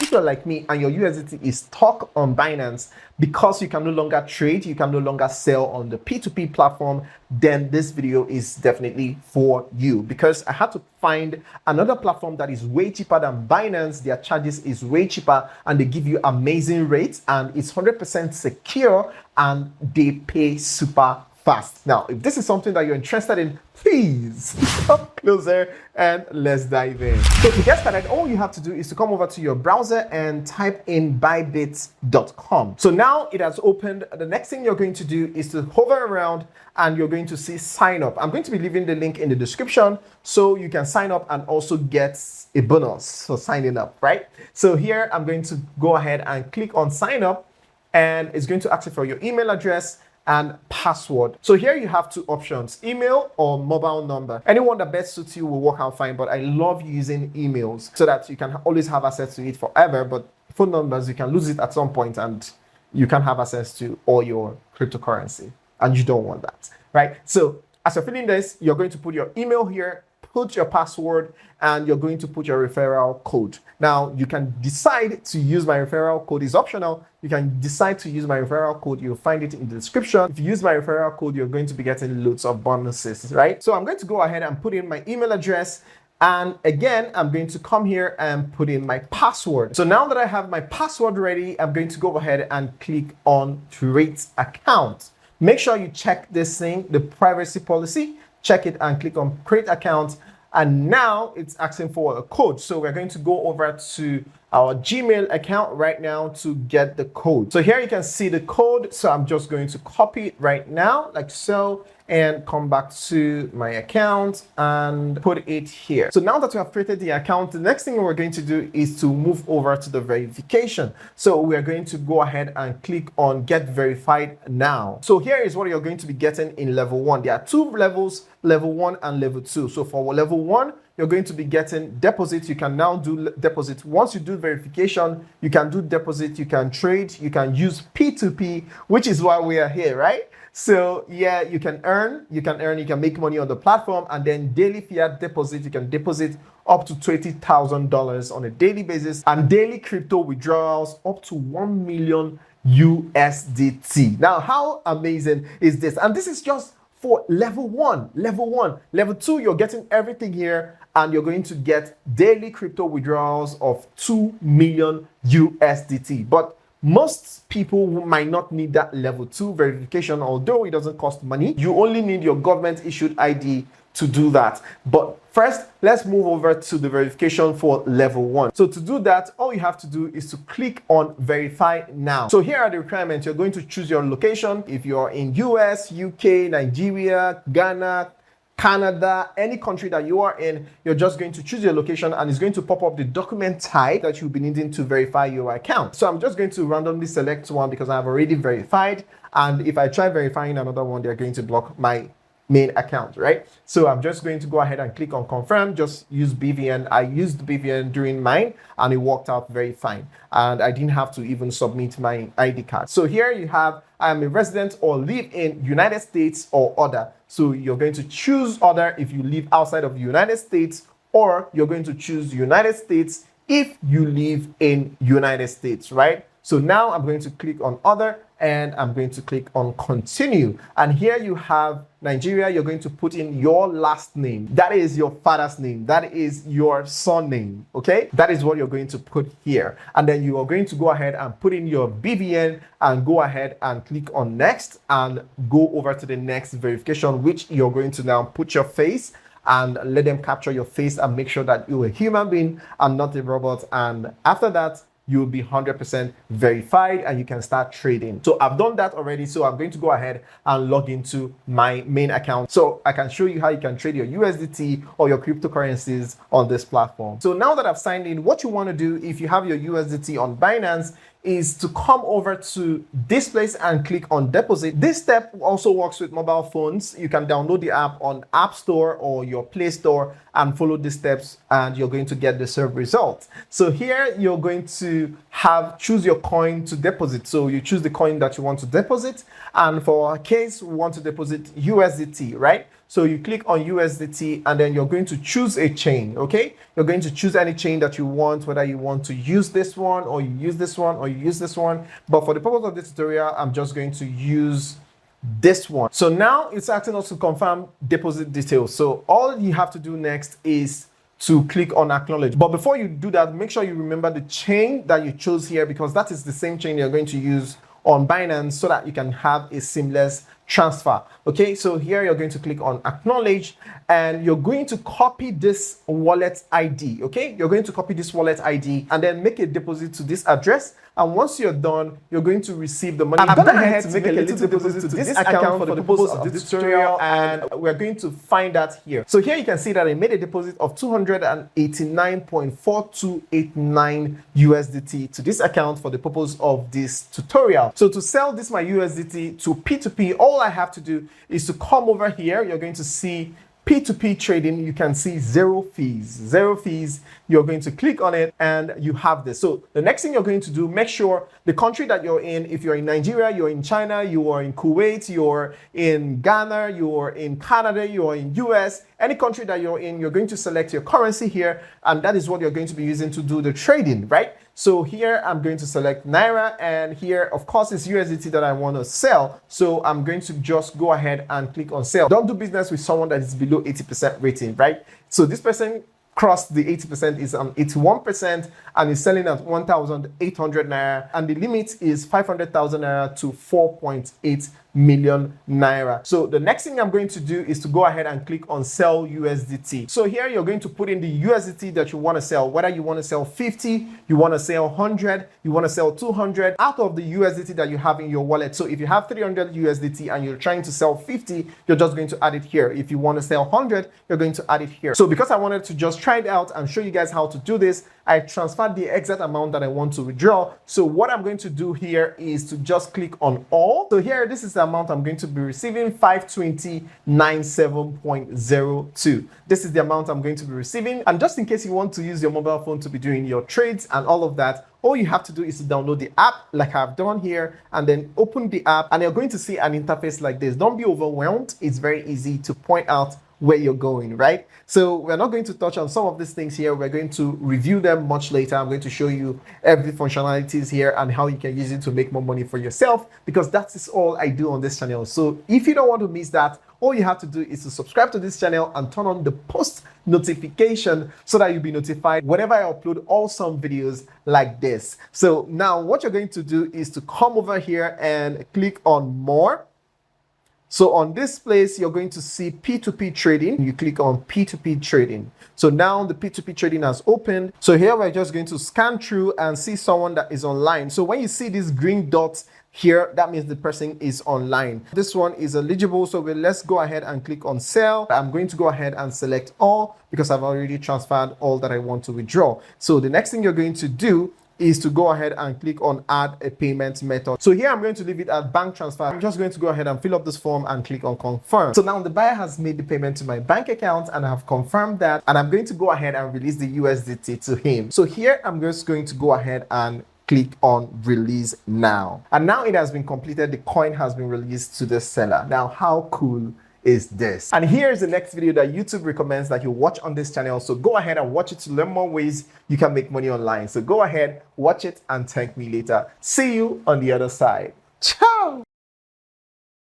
if you're like me and your USDT is stuck on Binance because you can no longer trade, you can no longer sell on the P2P platform, then this video is definitely for you, because I had to find another platform that is way cheaper than Binance. Their charges is way cheaper and they give you amazing rates and it's 100% secure and they pay super fast. Now, if this is something that you're interested in, please come closer and let's dive in. So to get started, all you have to do is to come over to your browser and type in bybit.com. So now it has opened. The next thing you're going to do is to hover around and you're going to see sign up. I'm going to be leaving the link in the description so you can sign up and also get a bonus for signing up, right? So here I'm going to go ahead and click on sign up, and it's going to ask you for your email address and password. So here you have two options, email or mobile number. Anyone that best suits you will work out fine, but I love using emails so that you can always have access to it forever. But phone numbers, you can lose it at some point and you can have access to all your cryptocurrency, and you don't want that, right? So as you're filling this, you're going to put your email here, put your password, and you're going to put your referral code. Now, you can decide to use my referral code. It's optional. You can decide to use my referral code. You'll find it in the description. If you use my referral code, you're going to be getting loads of bonuses, right? So I'm going to go ahead and put in my email address. And again, I'm going to come here and put in my password. So now that I have my password ready, I'm going to go ahead and click on create account. Make sure you check this thing, the privacy policy, check it and click on create account. And now it's asking for a code. So we're going to go over to our Gmail account right now to get the code. So here you can see the code. So I'm just going to copy it right now, like so, and come back to my account and put it here. So now that we have created the account, the next thing we're going to do is to move over to the verification. So we're going to go ahead and click on get verified now. So here is what you're going to be getting in level 1. There are 2 levels, level 1 and level 2. So for level 1, you're going to be getting deposit. You can now do deposit. Once you do verification, you can do deposit, you can trade, you can use P2P, which is why we are here, right? So yeah, you can make money on the platform, and then daily fiat deposit, you can deposit up to $20,000 on a daily basis, and daily crypto withdrawals up to 1 million USDT. Now, how amazing is this? And this is just for level 1. Level 2, you're getting everything here, and you're going to get daily crypto withdrawals of 2 million USDT. But most people might not need that level 2 verification, although it doesn't cost money. You only need your government issued ID to do that. But first, let's move over to the verification for level 1. So to do that, all you have to do is to click on verify now. So here are the requirements. You're going to choose your location. If you're in US, UK, Nigeria, Ghana, Canada, any country that you are in, you're just going to choose your location and it's going to pop up the document type that you'll be needing to verify your account. So I'm just going to randomly select one because I've already verified. And if I try verifying another one, they're going to block my main account, right? So I'm just going to go ahead and click on confirm, just use BVN. I used BVN during mine and it worked out very fine. And I didn't have to even submit my ID card. So here you have, I am a resident or live in United States or other. So you're going to choose other if you live outside of the United States, or you're going to choose United States if you live in United States, right? So now I'm going to click on other and I'm going to click on continue. And here you have Nigeria. You're going to put in your last name. That is your father's name. That is your surname. Okay. That is what you're going to put here. And then you are going to go ahead and put in your BVN and go ahead and click on next and go over to the next verification, which you're going to now put your face and let them capture your face and make sure that you're a human being and not a robot. And after that, you'll be 100% verified and you can start trading. So I've done that already. So I'm going to go ahead and log into my main account so I can show you how you can trade your USDT or your cryptocurrencies on this platform. So now that I've signed in, what you want to do if you have your USDT on Binance is to come over to this place and click on deposit. This step also works with mobile phones. You can download the app on App Store or your Play Store and follow the steps and you're going to get the served result. So here you're going to choose your coin to deposit. So you choose the coin that you want to deposit. And for our case, we want to deposit USDT, right? So you click on USDT and then you're going to choose a chain, okay? You're going to choose any chain that you want, whether you want to use this one or you use this one or you use this one. But for the purpose of this tutorial, I'm just going to use this one. So now it's asking us to confirm deposit details. So all you have to do next is to click on acknowledge. But before you do that, make sure you remember the chain that you chose here, because that is the same chain you're going to use on Binance so that you can have a seamless transfer. Okay, so here you're going to click on acknowledge and you're going to copy this wallet ID. Okay, you're going to copy this wallet ID and then make a deposit to this address. And once you're done, you're going to receive the money. I'm gone ahead to make a little deposit to this account for the purpose of this tutorial, and we're going to find that here. So here you can see that I made a deposit of 289.4289 USDT to this account for the purpose of this tutorial. So to sell this my USDT to P2P, all I have to do is to come over here. You're going to see P2P trading. You can see zero fees. You're going to click on it and you have this. So the next thing you're going to do, make sure the country that you're in, if you're in Nigeria, you're in China, you are in Kuwait, you're in Ghana, you're in Canada, you're in US, any country that you're in, you're going to select your currency here, and that is what you're going to be using to do the trading, right? So here I'm going to select Naira, and here, of course, it's USDT that I want to sell. So I'm going to just go ahead and click on sell. Don't do business with someone that is below 80% rating, right? So this person crossed the 80%, is on 81% and is selling at 1,800 Naira, and the limit is 500,000 Naira to 4.8 million Naira. So the next thing I'm going to do is to go ahead and click on sell USDT. So here you're going to put in the USDT that you want to sell, whether you want to sell 50, you want to sell 100, you want to sell 200 out of the USDT that you have in your wallet. So if you have 300 USDT and you're trying to sell 50, you're just going to add it here. If you want to sell 100, you're going to add it here. So because I wanted to just try it out and show you guys how to do this, I transferred the exact amount that I want to withdraw. So what I'm going to do here is to just click on all. So here, this is the amount I'm going to be receiving, 520.97.02. This is the amount I'm going to be receiving. And just in case you want to use your mobile phone to be doing your trades and all of that, all you have to do is to download the app like I've done here, and then open the app, and you're going to see an interface like this. Don't be overwhelmed. It's very easy to point out where you're going, right? So we're not going to touch on some of these things here. We're going to review them much later. I'm going to show you every functionalities here and how you can use it to make more money for yourself, because that is all I do on this channel. So if you don't want to miss that, all you have to do is to subscribe to this channel and turn on the post notification so that you'll be notified whenever I upload awesome videos like this. So now what you're going to do is to come over here and click on more. So on this place, you're going to see P2P trading. You click on P2P trading. So now the P2P trading has opened. So here we're just going to scan through and see someone that is online. So when you see these green dots here, that means the person is online. This one is eligible. So let's go ahead and click on sell. I'm going to go ahead and select all because I've already transferred all that I want to withdraw. So the next thing you're going to do is to go ahead and click on add a payment method. So here I'm going to leave it at bank transfer. I'm just going to go ahead and fill up this form and click on confirm. So now the buyer has made the payment to my bank account and I have confirmed that, and I'm going to go ahead and release the USDT to him. So here I'm just going to go ahead and click on release now. And now it has been completed. The coin has been released to the seller. Now, how cool is this? And here's the next video that YouTube recommends that you watch on this channel. So go ahead and watch it to learn more ways you can make money online. So go ahead, watch it, and thank me later. See you on the other side. Ciao!